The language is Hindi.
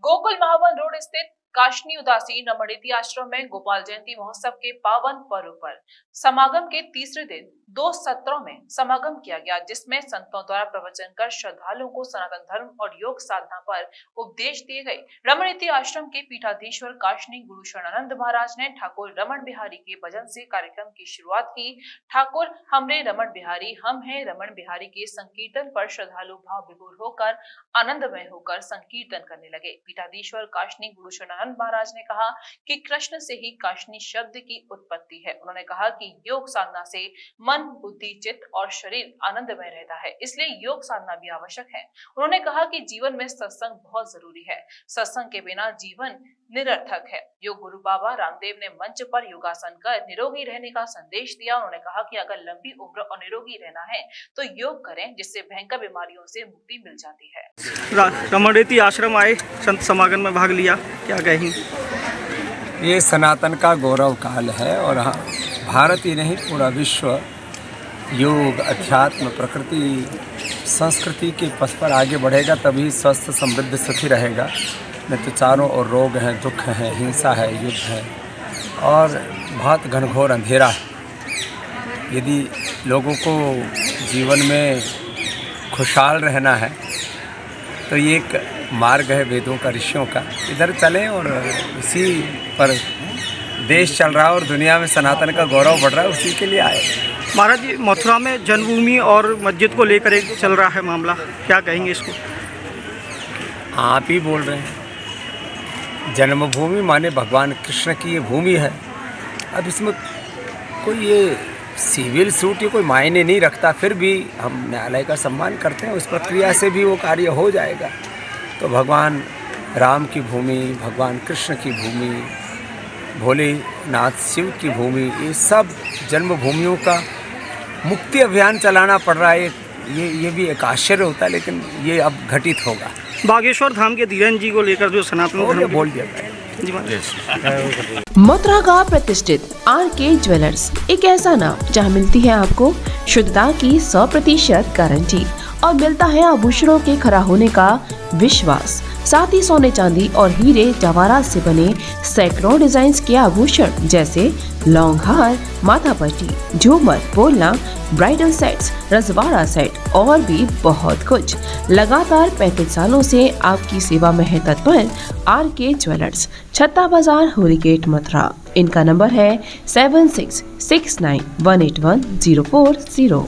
गोकुल महावन रोड स्थित काशनी उदासी रमणीति आश्रम में गोपाल जयंती महोत्सव के पावन पर्व पर समागम के तीसरे दिन 2 सत्रों में समागम किया गया, जिसमें संतों द्वारा प्रवचन कर श्रद्धालुओं को सनातन धर्म और योग साधना पर उपदेश दिए गए। रमणीति आश्रम के पीठाधीश्वर काशनी गुरु शरणानंद महाराज ने ठाकुर रमण बिहारी के भजन से कार्यक्रम की शुरुआत की। ठाकुर हमरे रमण बिहारी, हम हैं रमण बिहारी के संकीर्तन पर श्रद्धालु भाव विभोर होकर आनंदमय होकर संकीर्तन करने लगे। पीठाधीश्वर काशनी गुरु शरणानंद महाराज ने कहा कि कृष्ण से ही काशनी शब्द की उत्पत्ति है। उन्होंने कहा कि योग साधना से मन, बुद्धि, चित्त और शरीर आनंदमय रहता है, इसलिए योग साधना भी आवश्यक है। उन्होंने कहा कि जीवन में सत्संग बहुत जरूरी है, सत्संग के बिना जीवन निरर्थक है। योग गुरु बाबा रामदेव ने मंच पर योगासन कर निरोगी रहने का संदेश दिया। उन्होंने कहा कि अगर लंबी उम्र और निरोगी रहना है तो योग करें, जिससे भयंकर बीमारियों से मुक्ति मिल जाती है। रमणीति आश्रम आए, संत समागम में भाग लिया, क्या कहें? ये सनातन का गौरव काल है और भारत ही नहीं पूरा विश्व योग, अध्यात्म, प्रकृति, संस्कृति के पथ पर आगे बढ़ेगा, तभी स्वस्थ, समृद्ध, सुखी रहेगा। नहीं तो चारों ओर रोग हैं, दुख हैं, हिंसा है, युद्ध है और बहुत घनघोर अंधेरा है। यदि लोगों को जीवन में खुशहाल रहना है तो ये एक मार्ग है वेदों का, ऋषियों का, इधर चलें और इसी पर देश चल रहा है और दुनिया में सनातन का गौरव बढ़ रहा है, उसी के लिए आए। महाराज जी, मथुरा में जन्मभूमि और मस्जिद को लेकर एक चल रहा है मामला, क्या कहेंगे इसको? आप ही बोल रहे हैं, जन्मभूमि माने भगवान कृष्ण की ये भूमि है। अब इसमें कोई ये सिविल सूट ये कोई मायने नहीं रखता, फिर भी हम न्यायालय का सम्मान करते हैं, उस प्रक्रिया से भी वो कार्य हो जाएगा। तो भगवान राम की भूमि, भगवान कृष्ण की भूमि, भोलेनाथ शिव की भूमि, ये सब जन्मभूमियों का मुक्ति अभियान चलाना पड़ रहा है। ये भी एक आश्चर्य होता है, लेकिन ये अब घटित होगा। बागेश्वर धाम के धीरेन्द्र जी को लेकर जो सनातन धर्म बोल दिया गया। मथुरा का प्रतिष्ठित RK ज्वेलर्स एक ऐसा नाम जहां मिलती है आपको शुद्धता की 100% गारंटी और मिलता है आभूषणों के खरा होने का विश्वास। साथ ही सोने, चांदी और हीरे जवाहरात से बने सैकड़ों डिजाइन के आभूषण जैसे लॉन्ग हार, माथा पट्टी, झूमर, बोलना, ब्राइडल सेट्स, रजवाड़ा सेट और भी बहुत कुछ। लगातार 35 सालों से आपकी सेवा में है तत्पर RK ज्वेलर्स, छत्ता बाजार, होली गेट, मथुरा। इनका नंबर है 7669181040।